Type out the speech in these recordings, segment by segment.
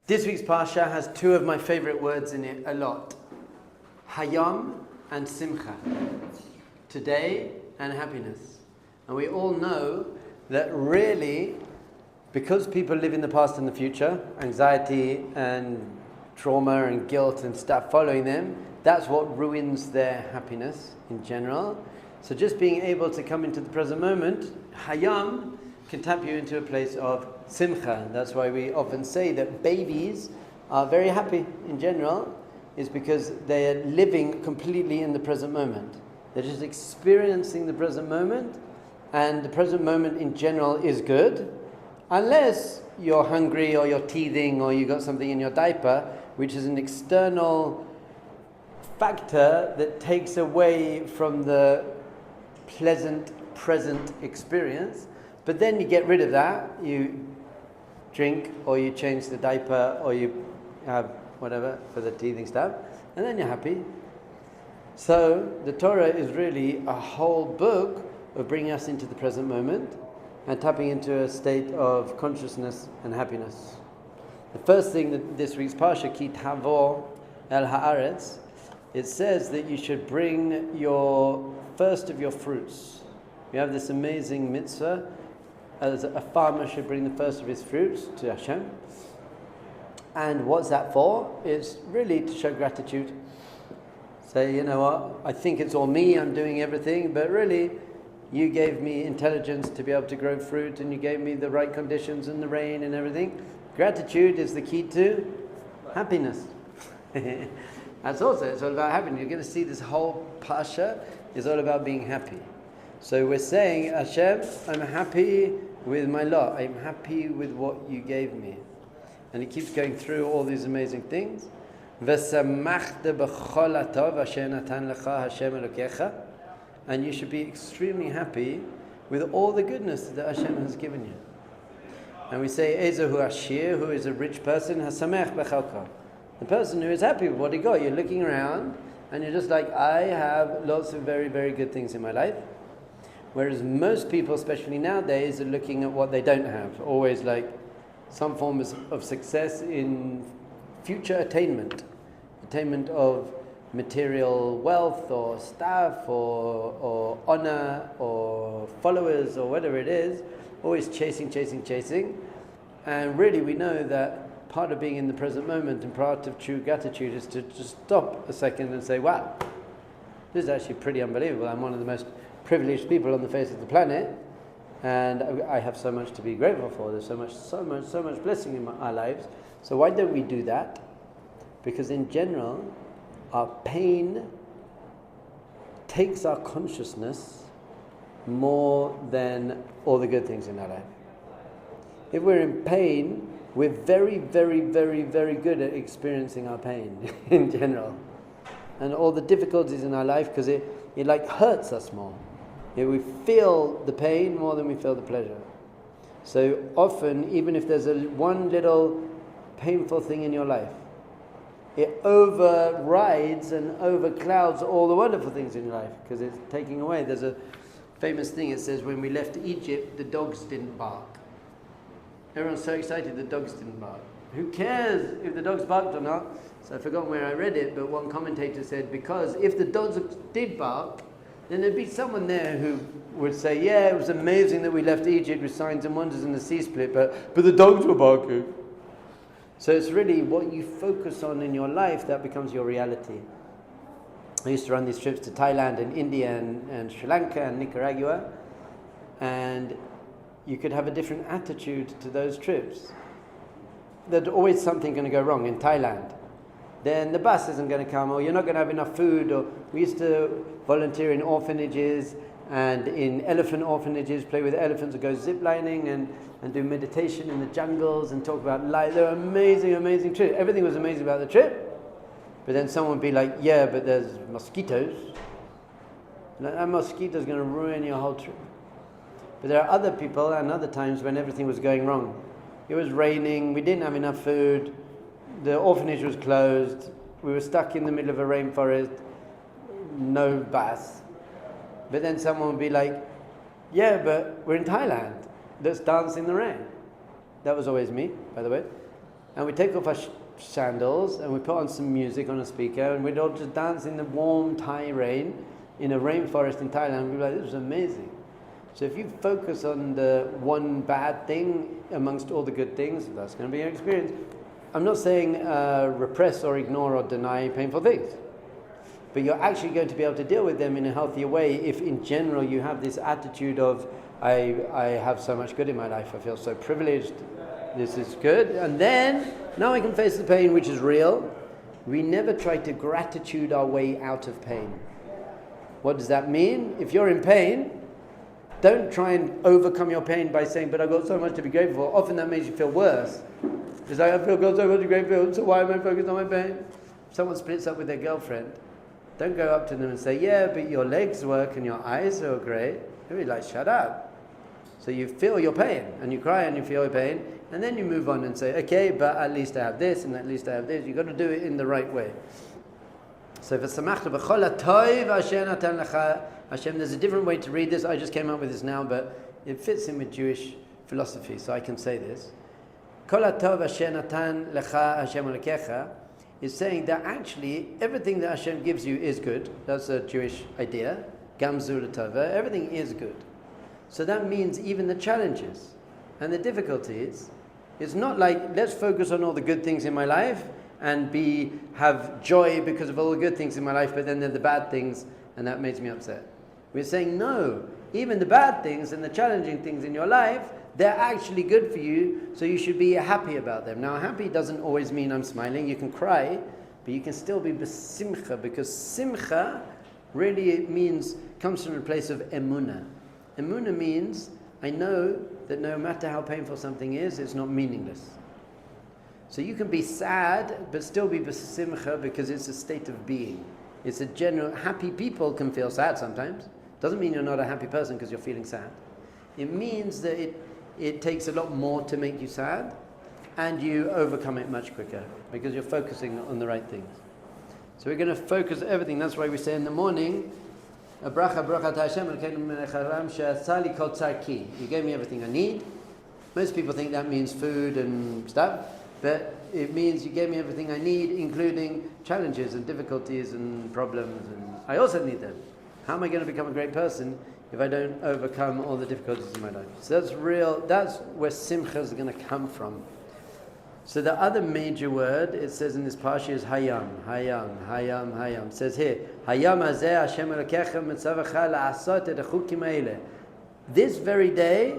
This week's Parsha has two of my favorite words in it a lot. Hayom and Simcha. Today and happiness. And we all know that really, because people live in the past and the future, anxiety and trauma and guilt and stuff following them, that's what ruins their happiness in general. So just being able to come into the present moment, Hayom, can tap you into a place of Simcha. That's why we often say that babies are very happy in general, is because they are living completely in the present moment. They're just experiencing the present moment, and the present moment in general is good, unless you're hungry or you're teething or you got something in your diaper, which is an external factor that takes away from the pleasant present experience. But then you get rid of that, you drink or you change the diaper or you have whatever for the teething stuff, and then you're happy. So the Torah is really a whole book of bringing us into the present moment and tapping into a state of consciousness and happiness. The first thing that this week's Parsha, Ki Savo el Haaretz, it says that you should bring your first of your fruits. We have this amazing mitzvah, as a farmer should bring the first of his fruits to Hashem. And what's that for? It's really to show gratitude. Say, you know what, I think it's all me, I'm doing everything, but really, you gave me intelligence to be able to grow fruit, and you gave me the right conditions and the rain and everything. Gratitude is the key to happiness. It's all about happiness. You're going to see this whole Parsha is all about being happy. So we're saying, Hashem, I'm happy with my lot. I'm happy with what you gave me. And it keeps going through all these amazing things. And you should be extremely happy with all the goodness that Hashem has given you. And we say, Ezehu Ashir, who is a rich person, Hasamech Bechalka. The person who is happy with what he got. You're looking around and you're just like, I have lots of very, very good things in my life. Whereas most people, especially nowadays, are looking at what they don't have. Always like some form of success in future attainment. Attainment of material wealth or staff or honor or followers or whatever it is. Always chasing. And really we know that part of being in the present moment and part of true gratitude is to just stop a second and say, wow, this is actually pretty unbelievable. I'm one of the most privileged people on the face of the planet, and I have so much to be grateful for. There's so much blessing in our lives. So why don't we do that? Because in general, our pain takes our consciousness more than all the good things in our life. If we're in pain, we're very, very, very, very good at experiencing our pain in general, and all the difficulties in our life, because it like hurts us more. We feel the pain more than we feel the pleasure. So often, even if there's one little painful thing in your life, it overrides and overclouds all the wonderful things in your life, because it's taking away. There's a famous thing, it says, when we left Egypt, the dogs didn't bark. Everyone's so excited the dogs didn't bark. Who cares if the dogs barked or not? So I forgot where I read it, but one commentator said, because if the dogs did bark, then there'd be someone there who would say, yeah, it was amazing that we left Egypt with signs and wonders in the sea split, but the dogs were barking. So it's really what you focus on in your life that becomes your reality. I used to run these trips to Thailand and India and Sri Lanka and Nicaragua, and you could have a different attitude to those trips. There's always something going to go wrong in Thailand. Then the bus isn't going to come, or you're not going to have enough food. Or we used to volunteer in orphanages and in elephant orphanages, play with elephants, or go ziplining and do meditation in the jungles and talk about life. They were amazing trips. Everything was amazing about the trip. But then someone would be like, yeah, but there's mosquitoes. And that mosquito's going to ruin your whole trip. But there are other people and other times when everything was going wrong. It was raining, we didn't have enough food, the orphanage was closed, we were stuck in the middle of a rainforest, no bus. But then someone would be like, yeah, but we're in Thailand, let's dance in the rain. That was always me, by the way. and we take off our sandals and we put on some music on a speaker and we'd all just dance in the warm Thai rain in a rainforest in Thailand. We'd be like, this was amazing. So if you focus on the one bad thing amongst all the good things, that's going to be your experience. I'm not saying repress or ignore or deny painful things, but you're actually going to be able to deal with them in a healthier way if in general you have this attitude of, I have so much good in my life, I feel so privileged, this is good, and then now I can face the pain which is real. We never try to gratitude our way out of pain. What does that mean? If you're in pain, don't try and overcome your pain by saying, but I've got so much to be grateful for. Often that makes you feel worse. It's like, I feel got so much to be grateful, so why am I focused on my pain? If someone splits up with their girlfriend, don't go up to them and say, yeah, but your legs work and your eyes are great. They'll be like, shut up. So you feel your pain, and you cry and you feel your pain, and then you move on and say, okay, but at least I have this, and at least I have this. You've got to do it in the right way. So Hashem, there's a different way to read this. I just came up with this now, but it fits in with Jewish philosophy, so I can say this. Kol hatov asher natan lecha Hashem Elokecha is saying that actually everything that Hashem gives you is good. That's a Jewish idea. Gam zu l'tova, everything is good. So that means even the challenges and the difficulties, it's not like, let's focus on all the good things in my life and have joy because of all the good things in my life, but then there are the bad things and that makes me upset. We're saying no, even the bad things and the challenging things in your life, they're actually good for you, so you should be happy about them. Now, happy doesn't always mean I'm smiling. You can cry, but you can still be simcha, because simcha really comes from a place of emunah. Emunah means, I know that no matter how painful something is, it's not meaningless. So you can be sad, but still be simcha, because it's a state of being. It's a general, happy people can feel sad sometimes. Doesn't mean you're not a happy person because you're feeling sad. It means that it takes a lot more to make you sad, and you overcome it much quicker because you're focusing on the right things. So we're going to focus everything. That's why we say in the morning, a bracha Hashem, you gave me everything I need. Most people think that means food and stuff, but it means you gave me everything I need, including challenges and difficulties and problems, and I also need them. How am I going to become a great person if I don't overcome all the difficulties in my life? So that's where simcha is going to come from. So the other major word, it says in this parsha, is Hayom. It says here, Hayom hazeh Hashem Elokecha mitzavacha la'asot et hachukim ha'eleh. This very day,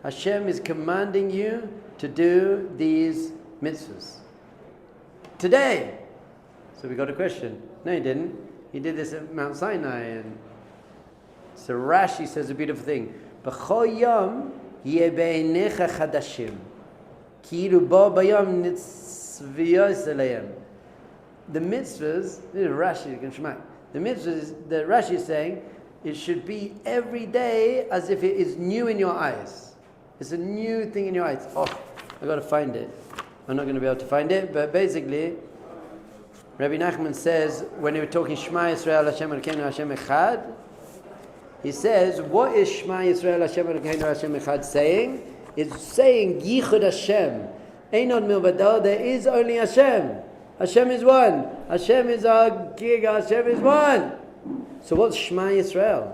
Hashem is commanding you to do these mitzvahs. Today. So we got a question. No, he didn't. He did this at Mount Sinai. And so Rashi says a beautiful thing. B'chol yom yeh be'einecha chadashim. Ki'ilu bo bayom nitzviyos aleihem. The mitzvahs, this is Rashi, you can shema. The mitzvahs, the Rashi is saying, it should be every day as if it is new in your eyes. It's a new thing in your eyes. Oh, I've got to find it. I'm not going to be able to find it, but basically, Rabbi Nachman says, when he was talking Shema Yisrael Hashem Elokeinu Hashem Echad, he says, what is Shema Yisrael Hashem Elokeinu Hashem Echad saying? It's saying Yichud Hashem. Einod milvado, there is only Hashem. Hashem is one. Hashem is our gig, Hashem is one. So what's Shema Yisrael?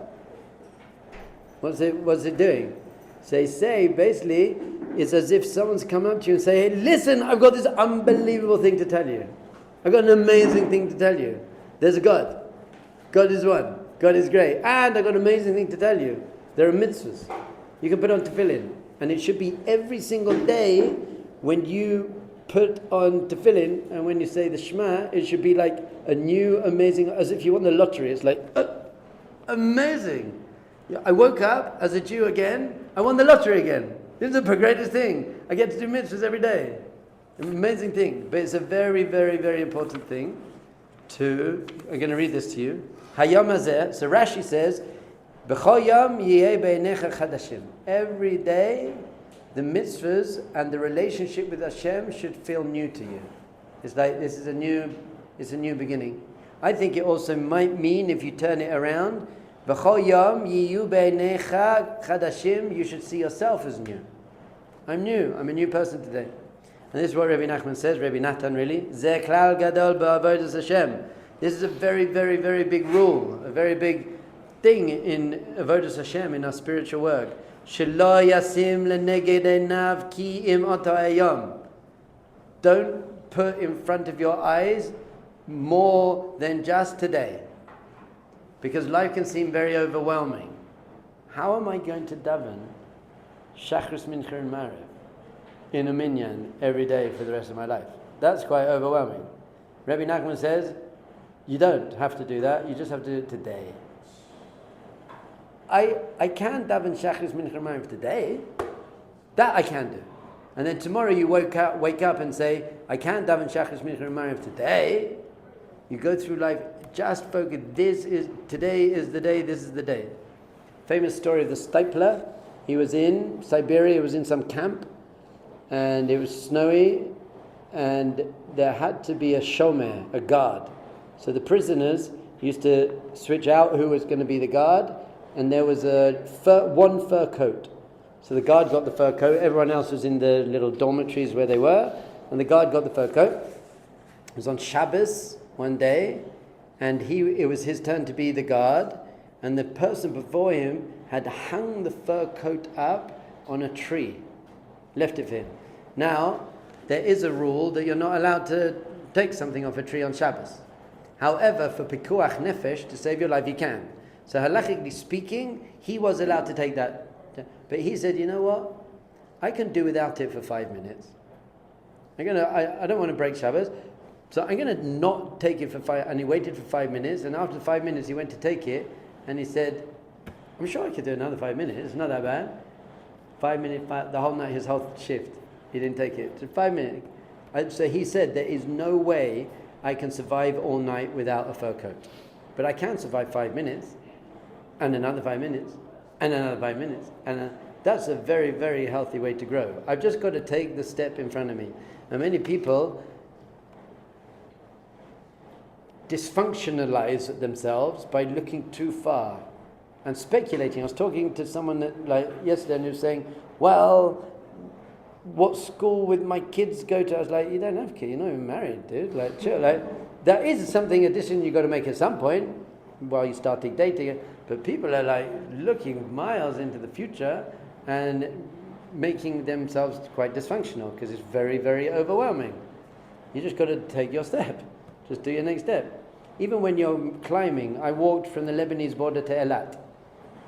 What's it doing? So they say, basically, it's as if someone's come up to you and say, hey, listen, I've got this unbelievable thing to tell you. I've got an amazing thing to tell you. There's a God. God is one. God is great. And I've got an amazing thing to tell you. There are mitzvahs. You can put on tefillin. And it should be every single day when you put on tefillin and when you say the Shema, it should be like a new, amazing, as if you won the lottery. It's like, amazing. I woke up as a Jew again. I won the lottery again. This is the greatest thing. I get to do mitzvahs every day. An amazing thing. But it's a very, very, very important thing I'm going to read this to you. Hayom hazeh. So Rashi says, B'chol yom yihei be'einecha chadashim. Every day, the mitzvahs and the relationship with Hashem should feel new to you. It's like it's a new beginning. I think it also might mean, if you turn it around, B'chol yom yiyu be'einecha chadashim, you should see yourself as new. I'm new. I'm a new person today. And this is what Rabbi Nachman says, Rabbi Natan really, Zeh klal gadol ba'avodas Hashem. This is a very, very, very big rule, a very big thing in avodas Hashem, in our spiritual work. Shelo yasim leneged einav ki im oto hayom. Don't put in front of your eyes more than just today. Because life can seem very overwhelming. How am I going to daven Shachris, Mincha and Mariv in a minyan every day for the rest of my life? That's quite overwhelming. Rabbi Nachman says, you don't have to do that, you just have to do it today. I can daven Shachris, Mincha and Mariv today. That I can do. And then tomorrow you wake up and say, I can't daven Shachris, Mincha and Mariv today. You go through life, just focus, today is the day, this is the day. Famous story of the stapler. He was in Siberia, he was in some camp, and it was snowy, and there had to be a shomer, a guard. So the prisoners used to switch out who was going to be the guard, and there was one fur coat. So the guard got the fur coat, everyone else was in the little dormitories where they were, and the guard got the fur coat. It was on Shabbos one day, and it was his turn to be the guard, and the person before him had hung the fur coat up on a tree, left it for him. Now, there is a rule that you're not allowed to take something off a tree on Shabbos. However, for pikuach nefesh, to save your life, you can. So halachically speaking, he was allowed to take that. But he said, you know what? I can do without it for 5 minutes. I don't want to break Shabbos, so I'm going to not take it for 5. And he waited for 5 minutes, and after 5 minutes he went to take it, and he said, I'm sure I could do another 5 minutes. It's not that bad. 5 minutes, the whole night, his whole shift, he didn't take it. So 5 minutes. So he said, there is no way I can survive all night without a fur coat. But I can survive 5 minutes, and another 5 minutes, and another 5 minutes. And that's a very, very healthy way to grow. I've just got to take the step in front of me. And many people dysfunctionalize themselves by looking too far and speculating. I was talking to someone yesterday, and he was saying, well, what school would my kids go to? I was like, you don't have kids, you're not even married, dude. Chill. That is something addition you've got to make at some point while you start dating. But people are looking miles into the future and making themselves quite dysfunctional because it's very, very overwhelming. You just got to take your step. Just do your next step. Even when you're climbing, I walked from the Lebanese border to Eilat,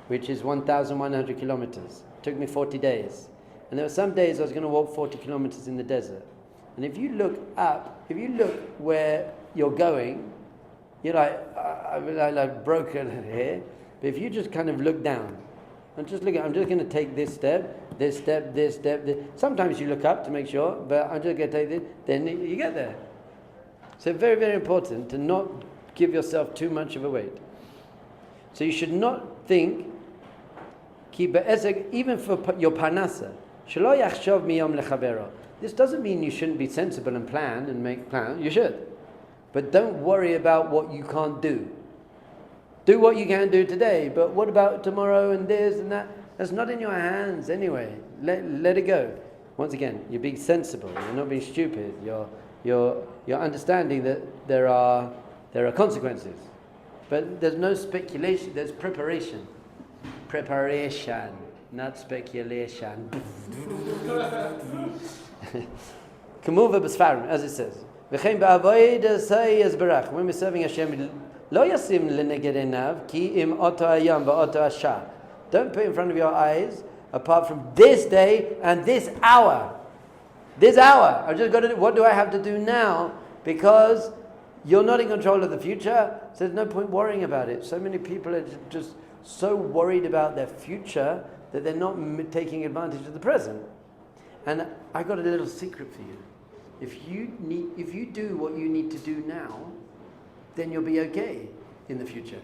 which is 1,100 kilometers. It took me 40 days. And there were some days I was going to walk 40 kilometers in the desert. And if you look up, if you look where you're going, you're like broken here. But if you just kind of look down, and just look at, I'm just going to take this step, this step, this step, this. Sometimes you look up to make sure, but I'm just going to take this, then you get there. So very, very important to not give yourself too much of a weight. So you should not think, even for your parnasa, this doesn't mean you shouldn't be sensible and plan and make plans. You should. But don't worry about what you can't do. Do what you can do today, but what about tomorrow and this and that? That's not in your hands anyway. Let it go. Once again, you're being sensible. You're not being stupid. You're understanding that there are consequences. But there's no speculation. There's preparation. Preparation, not speculation. Kamuva b'sfarim, as it says. V'chein ba'avodas hayazbarach. When we're serving Hashem, lo yasim leneged einav ki im oto hayom v'oto hashah. Don't put in front of your eyes, apart from this day and this hour. This hour. I've just got to do, what do I have to do now? Because you're not in control of the future, so there's no point worrying about it. So many people are just so worried about their future that they're not taking advantage of the present. And I got a little secret for you. If you do what you need to do now, then you'll be okay in the future.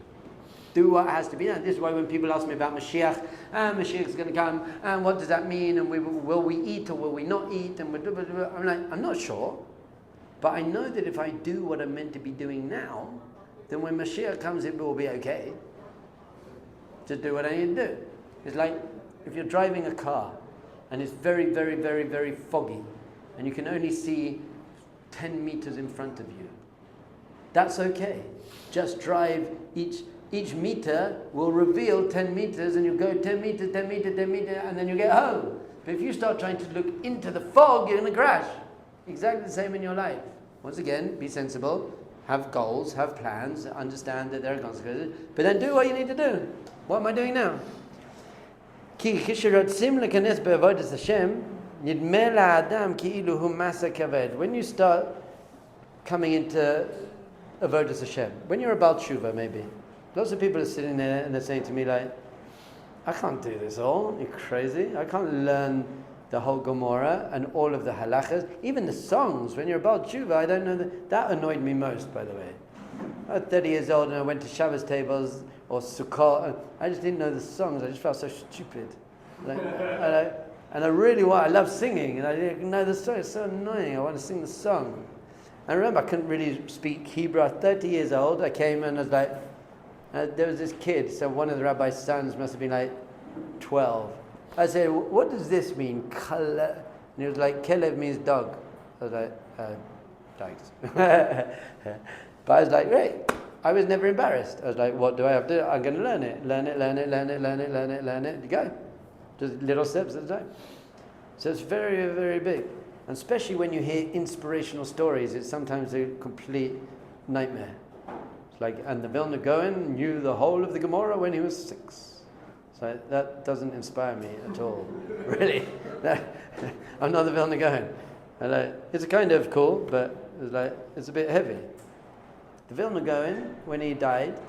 Do what has to be done. This is why when people ask me about Mashiach, Mashiach is going to come, and what does that mean? And will we eat or will we not eat? And I'm like, I'm not sure, but I know that if I do what I'm meant to be doing now, then when Mashiach comes, it will be okay. Just do what I need to do. It's like if you're driving a car and it's very, very, very, very foggy, and you can only see 10 meters in front of you. That's okay. Just drive each meter will reveal 10 meters, and you go 10 meters, 10 meters, 10 meters, and then you get home. But if you start trying to look into the fog, you're going to crash. Exactly the same in your life. Once again, be sensible, have goals, have plans, understand that there are consequences, but then do what you need to do. What am I doing now? When you start coming into avodas Hashem, when you're about tshuva, maybe lots of people are sitting there and they're saying to me like, I can't do this all. You're crazy. I can't learn the whole Gemara and all of the halachas, even the songs. When you're about tshuva, I don't know that annoyed me most, by the way. I was 30 years old and I went to Shabbos tables or Sukkot. I just didn't know the songs. I just felt so stupid. And I love singing, and I didn't know the song. It's so annoying. I want to sing the song. I remember I couldn't really speak Hebrew. I was 30 years old. I came and I was like, there was this kid. So one of the rabbi's sons must have been like 12. I said, what does this mean? And he was like, Kelev means dog. I was like, thanks. But I was like, great. I was never embarrassed. I was like, what do I have to do? I'm going to learn it. Learn it. You go. Just little steps at a time. So it's very, very big. And especially when you hear inspirational stories, it's sometimes a complete nightmare. It's like, and the Vilna Gaon knew the whole of the Gemara when he was 6. So that doesn't inspire me at all, really. I'm not the Vilna Gaon. It's kind of cool, but it's a bit heavy. The Vilna Gaon, when he died,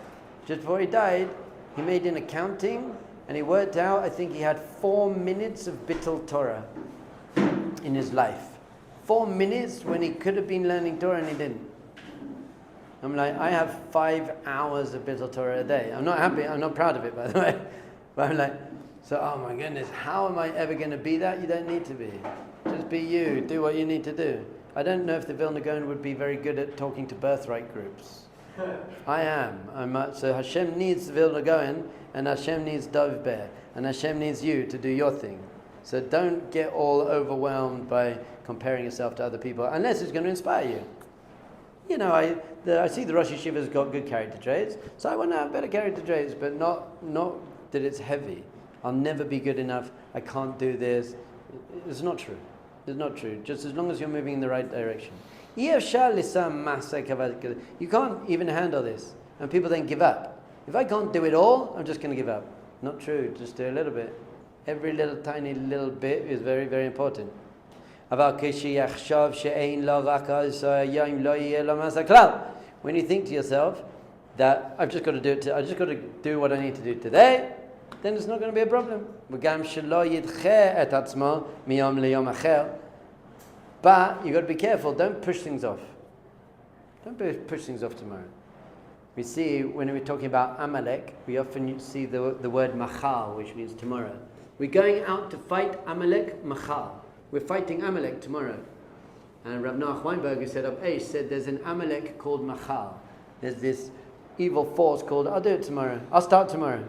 just before he died, he made an accounting, and he worked out, I think he had 4 minutes of bittul Torah in his life. 4 minutes when he could have been learning Torah and he didn't. I'm like, I have 5 hours of bittul Torah a day. I'm not happy, I'm not proud of it, by the way. But I'm like, so, oh my goodness, how am I ever going to be that? You don't need to be. Just be you, do what you need to do. I don't know if the Vilna Gaon would be very good at talking to birthright groups. I am. So Hashem needs the Vilna Gaon, and Hashem needs Dov Ber, and Hashem needs you to do your thing. So don't get all overwhelmed by comparing yourself to other people, unless it's going to inspire you. You know, I see the Rosh Yeshiva's got good character traits, so I want to have better character traits, but not that it's heavy. I'll never be good enough. I can't do this. It's not true. It's not true. Just as long as you're moving in the right direction. You can't even handle this. And people then give up. If I can't do it all, I'm just going to give up. Not true. Just do a little bit. Every little tiny little bit is very, very important. When you think to yourself that I've just got to do it, I just got to do what I need to do today, then it's not going to be a problem. But you've got to be careful. Don't push things off. Don't push things off tomorrow. We see, when we're talking about Amalek, we often see the word machal, which means tomorrow. We're going out to fight Amalek machal. We're fighting Amalek tomorrow. And Rav Noach Weinberger said there's an Amalek called machal. There's this evil force called, I'll do it tomorrow. I'll start tomorrow.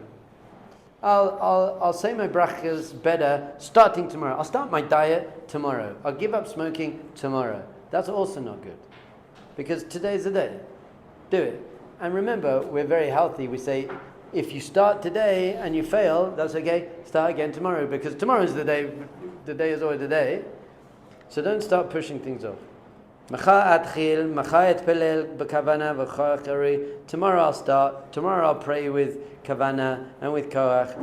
I'll say my brachas better starting tomorrow. I'll start my diet tomorrow. I'll give up smoking tomorrow. That's also not good. Because today's the day. Do it. And remember, we're very healthy. We say, if you start today and you fail, that's okay. Start again tomorrow. Because tomorrow is the day. The day is always the day. So don't start pushing things off. Tomorrow I'll start. Tomorrow I'll pray with kavana and with koach.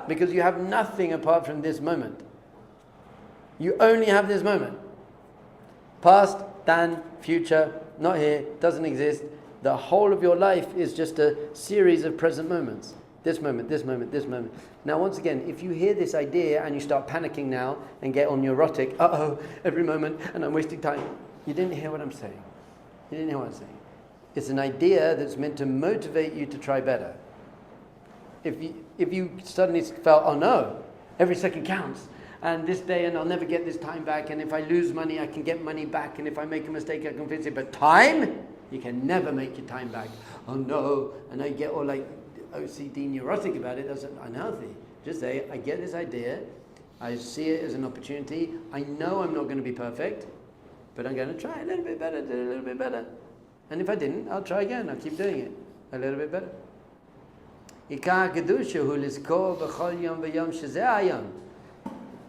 Because you have nothing apart from this moment. You only have this moment. Past, done, future, not here, doesn't exist. The whole of your life is just a series of present moments. This moment, this moment, this moment. Now, once again, if you hear this idea and you start panicking now and get all neurotic, every moment, and I'm wasting time. You didn't hear what I'm saying. You didn't hear what I'm saying. It's an idea that's meant to motivate you to try better. If you suddenly felt, oh no, every second counts, and this day, and I'll never get this time back, and if I lose money, I can get money back, and if I make a mistake, I can fix it. But time, you can never make your time back. Oh no, and I get all like, OCD neurotic about it. That's unhealthy. Just say, I get this idea. I see it as an opportunity. I know I'm not going to be perfect, but I'm going to try a little bit better, do a little bit better. And if I didn't, I'll try again. I'll keep doing it a little bit better.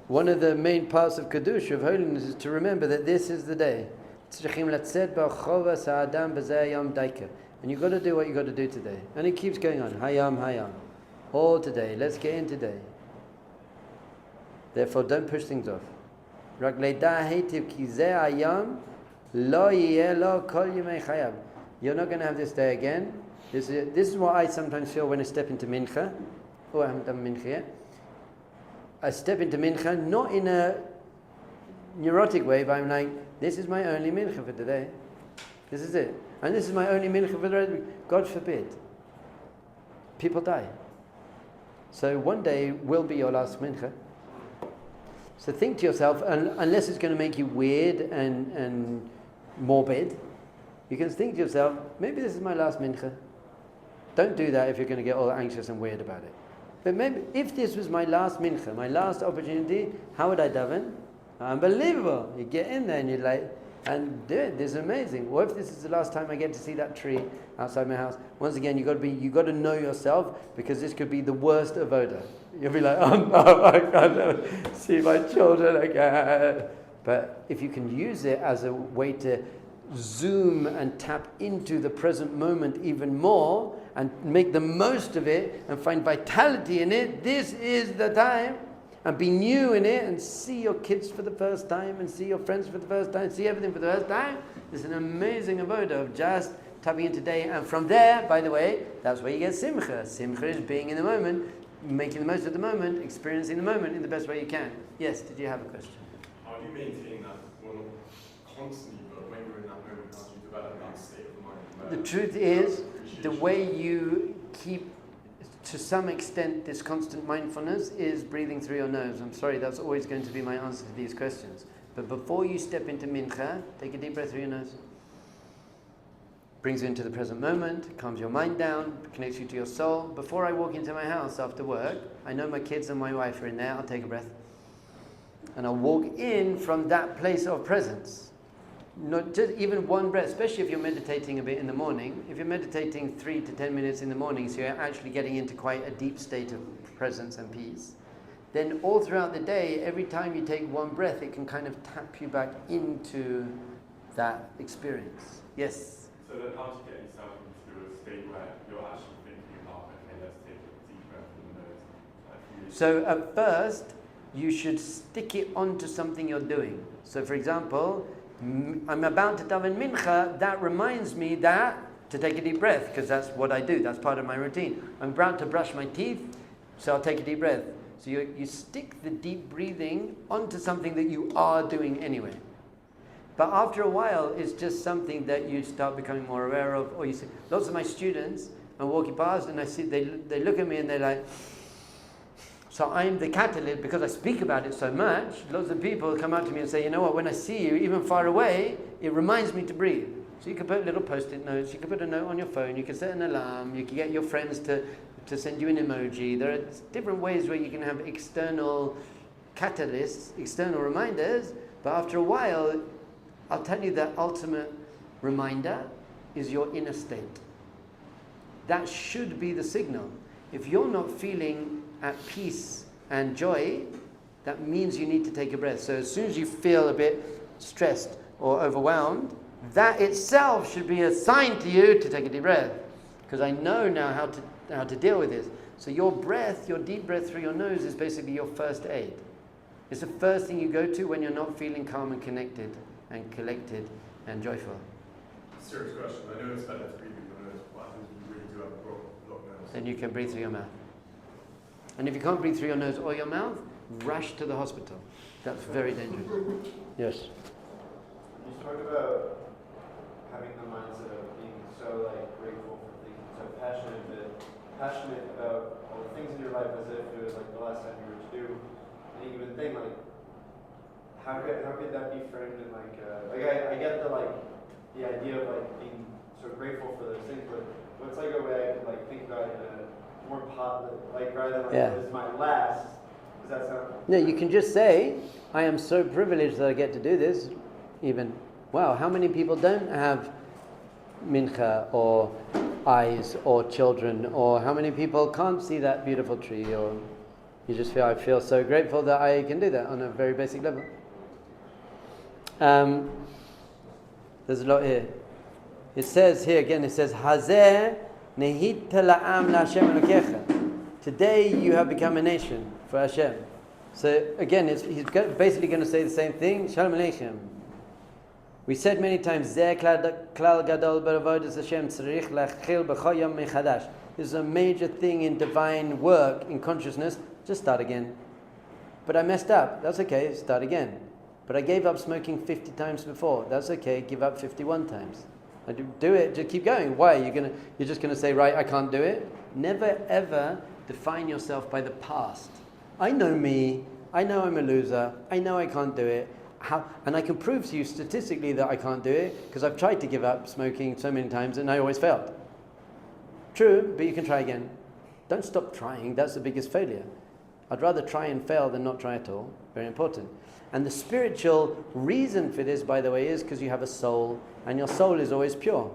One of the main parts of Kedusha, of holiness, is to remember that this is the day. And you've got to do what you've got to do today. And it keeps going on. Hayom, Hayom. All today. Let's get in today. Therefore, don't push things off. You're not going to have this day again. This is what I sometimes feel when I step into Mincha. Oh, I haven't done Mincha yet. I step into Mincha, not in a neurotic way, but I'm like, this is my only Mincha for today. This is it. And this is my only Mincha for the rest of the week. God forbid. People die. So one day will be your last Mincha. So think to yourself, unless it's going to make you weird and morbid, you can think to yourself, maybe this is my last Mincha. Don't do that if you're going to get all anxious and weird about it. But maybe if this was my last Mincha, my last opportunity, how would I daven? Unbelievable. You get in there and you're like, and do it. This is amazing. What if this is the last time I get to see that tree outside my house? Once again, you got to know yourself, because this could be the worst avoda. You'll be like, oh no, I can't see my children again. But if you can use it as a way to zoom and tap into the present moment even more and make the most of it and find vitality in it, this is the time. And be new in it and see your kids for the first time and see your friends for the first time, see everything for the first time. It's an amazing avoda of just tapping into today. And from there, by the way, that's where you get Simcha. Simcha is being in the moment, making the most of the moment, experiencing the moment in the best way you can. Yes, did you have a question? How do you maintain that, well, not constantly, but when you're in that moment, how do you develop that state of mind? The truth is, the way you keep, to some extent, this constant mindfulness is breathing through your nose. I'm sorry, that's always going to be my answer to these questions. But before you step into Mincha, take a deep breath through your nose. Brings you into the present moment, calms your mind down, connects you to your soul. Before I walk into my house after work, I know my kids and my wife are in there, I'll take a breath. And I'll walk in from that place of presence. Not just even one breath, especially if you're meditating a bit in the morning. If you're meditating 3 to 10 minutes in the morning, so you're actually getting into quite a deep state of presence and peace, then all throughout the day, every time you take one breath, it can kind of tap you back into that experience. Yes? So then how to get yourself into a state where you're actually thinking about, okay, let's take a deep breath in the nose. So at first, you should stick it onto something you're doing. So for example, I'm about to daven mincha, that reminds me that to take a deep breath, because that's what I do, that's part of my routine. I'm about to brush my teeth, so I'll take a deep breath. So you stick the deep breathing onto something that you are doing anyway. But after a while, it's just something that you start becoming more aware of. Or you see, lots of my students, I'm walking past and I see they look at me and they're like, so I'm the catalyst, because I speak about it so much. Lots of people come up to me and say, you know what, when I see you, even far away, it reminds me to breathe. So you can put little post-it notes, you can put a note on your phone, you can set an alarm, you can get your friends to send you an emoji. There are different ways where you can have external catalysts, external reminders, but after a while, I'll tell you the ultimate reminder is your inner state. That should be the signal. If you're not feeling at peace and joy, that means you need to take a breath. So as soon as you feel a bit stressed or overwhelmed, that itself should be a sign to you to take a deep breath. Because I know now how to deal with this. So your breath, your deep breath through your nose is basically your first aid. It's the first thing you go to when you're not feeling calm and connected and collected and joyful. Serious question. I know it's better to breathe through your nose. What happens if you really do have a blocked nose? Then you can breathe through your mouth. And if you can't breathe through your nose or your mouth, rush to the hospital. That's very dangerous. Yes? You talk about having the mindset of being so grateful for things, so passionate about all the things in your life as if it was the last time you were to do any given thing. How could that be framed in I get the idea of being so grateful for those things, but what's a way I could think about it in a more positive, like rather than like, Yeah. this is my last, does that sound? No, you can just say, I am so privileged that I get to do this. Even, wow, how many people don't have mincha or eyes or children, or how many people can't see that beautiful tree, or you just feel, I feel so grateful that I can do that on a very basic level. There's a lot here. It says here again, it says, Hazeh nehita la'am la'Hashem elokecha. Today you have become a nation for Hashem. So again, he's basically going to say the same thing. Shalom Aleichem. We said many times, Zeh klal gadol b'avodas Hashem tzarich lachil b'chol yom mechadash. This is a major thing in divine work, in consciousness. Just start again. But I messed up. That's okay. Start again. But I gave up smoking 50 times before. That's okay. Give up 51 times. I do it. Just keep going. Why? You're just gonna say, right? I can't do it. Never ever define yourself by the past. I know me. I know I'm a loser. I know I can't do it. And I can prove to you statistically that I can't do it because I've tried to give up smoking so many times and I always failed. True, but you can try again. Don't stop trying. That's the biggest failure. I'd rather try and fail than not try at all. Very important. And the spiritual reason for this, by the way, is because you have a soul, and your soul is always pure,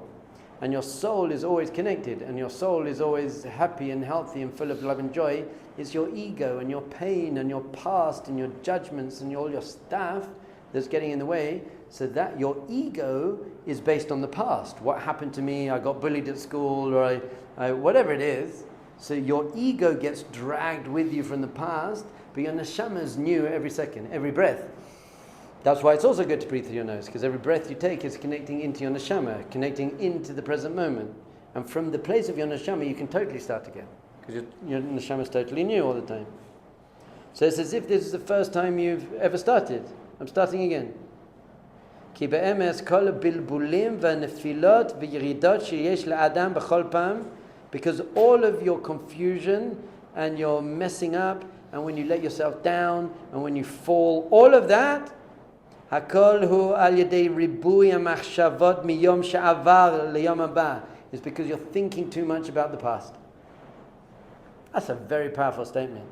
and your soul is always connected, and your soul is always happy and healthy and full of love and joy. It's your ego and your pain and your past and your judgments and all your stuff that's getting in the way, so that your ego is based on the past. What happened to me? I got bullied at school, or I whatever it is. So your ego gets dragged with you from the past, but your neshama is new every second, every breath. That's why it's also good to breathe through your nose, because every breath you take is connecting into your neshama, connecting into the present moment. And from the place of your neshama, you can totally start again, because your neshama is totally new all the time. So it's as if this is the first time you've ever started. I'm starting again. כי באמס כל הבלבולים והנפילות וירידות שיש לאדם בכל פעם, because all of your confusion and your messing up, and when you let yourself down, and when you fall, all of that, הכל הוא על ידי ריבוי המחשבות מיום שעבר ליום הבא, is because you're thinking too much about the past. That's a very powerful statement.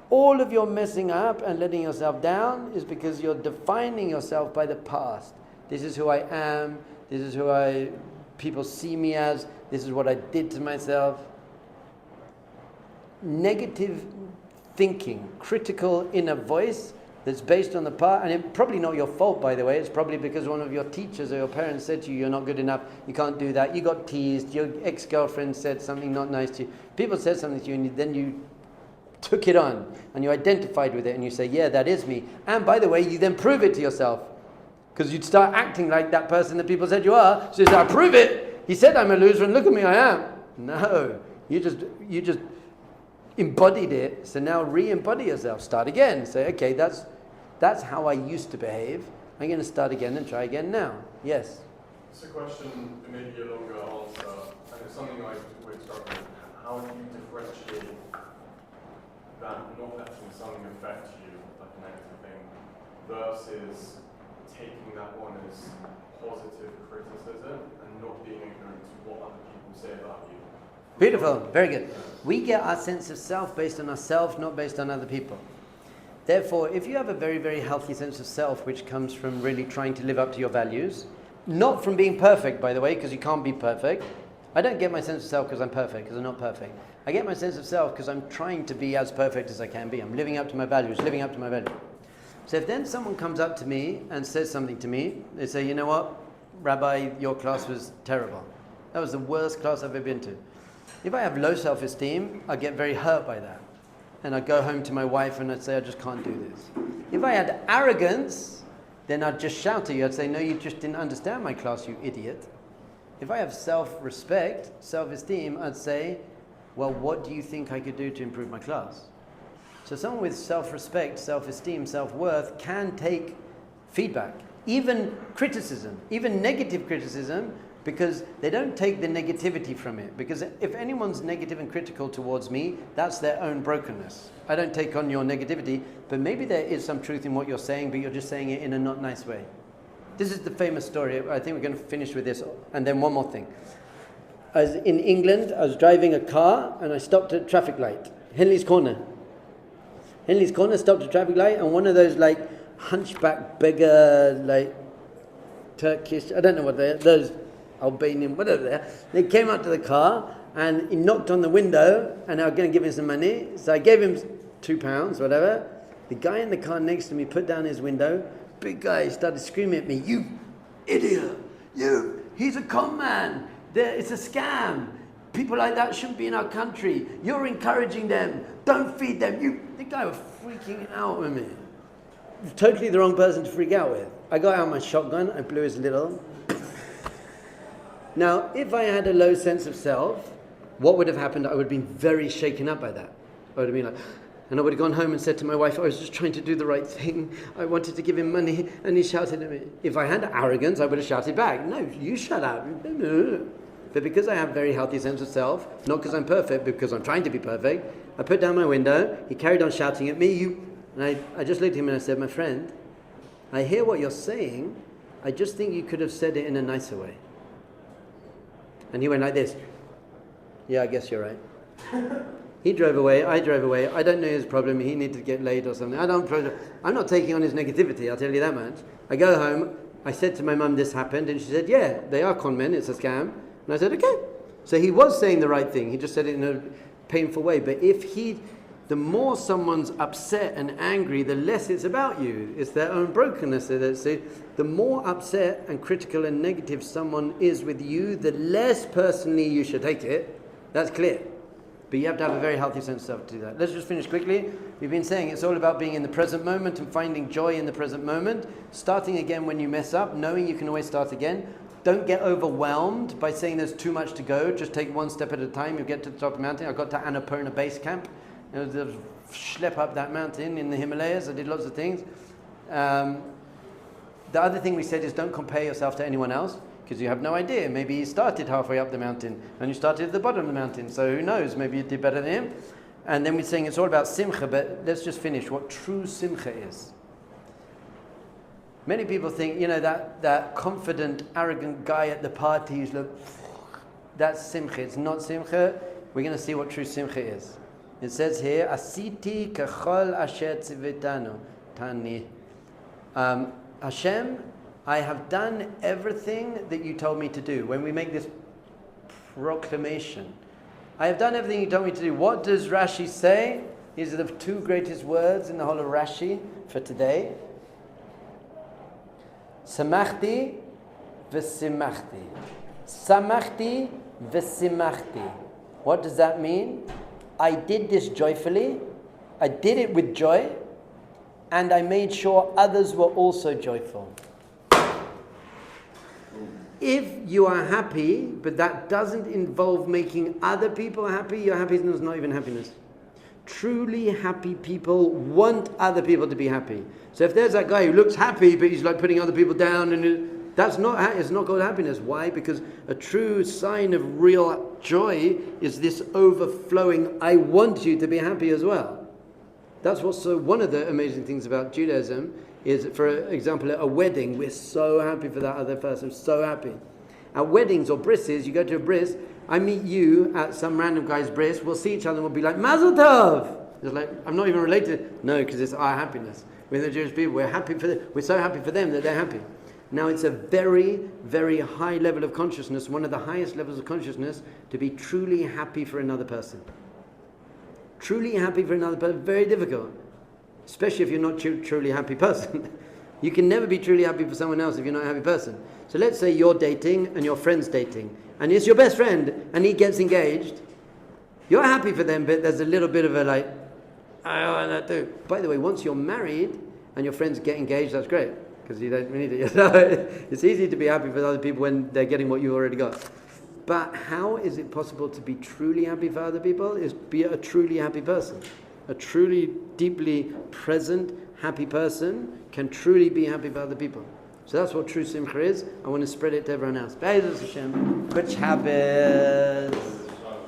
All of your messing up and letting yourself down is because you're defining yourself by the past. This is who I am. This is who people see me as. This is what I did to myself. Negative thinking, critical inner voice that's based on the past, and it's probably not your fault, by the way. It's probably because one of your teachers or your parents said to you, you're not good enough, you can't do that, you got teased, your ex-girlfriend said something not nice to you. People said something to you, and then you took it on, and you identified with it, and you say, yeah, that is me. And by the way, you then prove it to yourself, because you'd start acting like that person that people said you are. So you say, I prove it. He said I'm a loser, and look at me, I am. No, you just embodied it. So now re-embody yourself. Start again. Say, okay, that's how I used to behave. I'm going to start again and try again now. Yes. It's a question, maybe a longer answer, and it's something I always struggle with. How do you differentiate that not letting something affect you, like a negative thing, versus taking that on as positive criticism and not being ignorant to what other people say about you? Beautiful, very good. We get our sense of self based on ourselves, not based on other people. Therefore, if you have a very, very healthy sense of self, which comes from really trying to live up to your values, not from being perfect, by the way, because you can't be perfect. I don't get my sense of self because I'm perfect, because I'm not perfect. I get my sense of self because I'm trying to be as perfect as I can be. I'm living up to my values, living up to my values. So if then someone comes up to me and says something to me, they say, you know what, Rabbi, your class was terrible. That was the worst class I've ever been to. If I have low self-esteem, I get very hurt by that. And I go home to my wife and I'd say, I just can't do this. If I had arrogance, then I'd just shout at you. I'd say, no, you just didn't understand my class, you idiot. If I have self-respect, self-esteem, I'd say, well, what do you think I could do to improve my class? So someone with self-respect, self-esteem, self-worth can take feedback, even criticism, even negative criticism, because they don't take the negativity from it. Because if anyone's negative and critical towards me, that's their own brokenness. I don't take on your negativity, but maybe there is some truth in what you're saying, but you're just saying it in a not nice way. This is the famous story. I think we're going to finish with this, and then one more thing. I was in England, I was driving a car and I stopped at a traffic light. Henley's Corner, stopped at a traffic light, and one of those like hunchback beggar, like Turkish, I don't know what they are, those Albanian, whatever they are, they came up to the car and he knocked on the window and I was going to give him some money. So I gave him £2, whatever. The guy in the car next to me put down his window, big guy, started screaming at me, "You idiot, he's a con man. It's a scam. People like that shouldn't be in our country. You're encouraging them. Don't feed them." The guy was freaking out with me. Totally the wrong person to freak out with. I got out my shotgun, I blew his little. Now, if I had a low sense of self, what would have happened? I would have been very shaken up by that. I would have been like, and I would have gone home and said to my wife, "I was just trying to do the right thing. I wanted to give him money," and he shouted at me. If I had arrogance, I would have shouted back, "No, you shut up." But because I have a very healthy sense of self, not because I'm perfect, but because I'm trying to be perfect, I put down my window, he carried on shouting at me, and I just looked at him and I said, "My friend, I hear what you're saying, I just think you could have said it in a nicer way." And he went like this, "Yeah, I guess you're right." He drove away, I drove away. I don't know his problem, he needed to get laid or something. I'm not taking on his negativity, I'll tell you that much. I go home, I said to my mum this happened, and she said, "Yeah, they are con men, it's a scam." And I said, "Okay." So he was saying the right thing, he just said it in a painful way. But the more someone's upset and angry, the less it's about you. It's their own brokenness. So the more upset and critical and negative someone is with you, the less personally you should take it. That's clear. But you have to have a very healthy sense of self to do that. Let's just finish quickly. We've been saying it's all about being in the present moment and finding joy in the present moment. Starting again when you mess up, knowing you can always start again. Don't get overwhelmed by saying there's too much to go. Just take one step at a time. You'll get to the top of the mountain. I got to Annapurna Base Camp. It was a schlep up that mountain in the Himalayas. I did lots of things. The other thing we said is don't compare yourself to anyone else, because you have no idea. Maybe he started halfway up the mountain and you started at the bottom of the mountain. So who knows? Maybe you did better than him. And then we're saying it's all about Simcha, but let's just finish what true Simcha is. Many people think, that confident, arrogant guy at the party who's like, that's Simcha. It's not Simcha. We're going to see what true Simcha is. It says here, "Asiti kachol asher tzivitanu tani." Hashem, I have done everything that you told me to do. When we make this proclamation, I have done everything you told me to do. What does Rashi say? These are the two greatest words in the whole of Rashi for today. Samachti v'simachti. Samachti v'simachti. What does that mean? I did this joyfully, I did it with joy, and I made sure others were also joyful. If you are happy, but that doesn't involve making other people happy, your happiness is not even happiness. Truly happy people want other people to be happy. So if there's that guy who looks happy, but he's like putting other people down, and it's not called happiness. Why? Because a true sign of real joy is this overflowing, I want you to be happy as well. That's what's one of the amazing things about Judaism is, for example, at a wedding, we're so happy for that other person, so happy. At weddings or brises, you go to a bris, I meet you at some random guy's bris, we'll see each other and we'll be like, Mazel Tov! It's like, I'm not even related. No, because it's our happiness. We're the Jewish people, we're so happy for them that they're happy. Now it's a very, very high level of consciousness, one of the highest levels of consciousness, to be truly happy for another person. Truly happy for another person, very difficult. Especially if you're not a truly happy person. You can never be truly happy for someone else if you're not a happy person. So let's say you're dating and your friend's dating, and it's your best friend and he gets engaged. You're happy for them, but there's a little bit of a like, I don't want that too. By the way, once you're married and your friends get engaged, that's great, because you don't need it. It's easy to be happy for other people when they're getting what you've already got. But how is it possible to be truly happy for other people? Is be a truly happy person. A truly, deeply present, happy person can truly be happy for other people. So that's what true Simcha is. I want to spread it to everyone else. Be'ezus Hashem. Good Shabbos.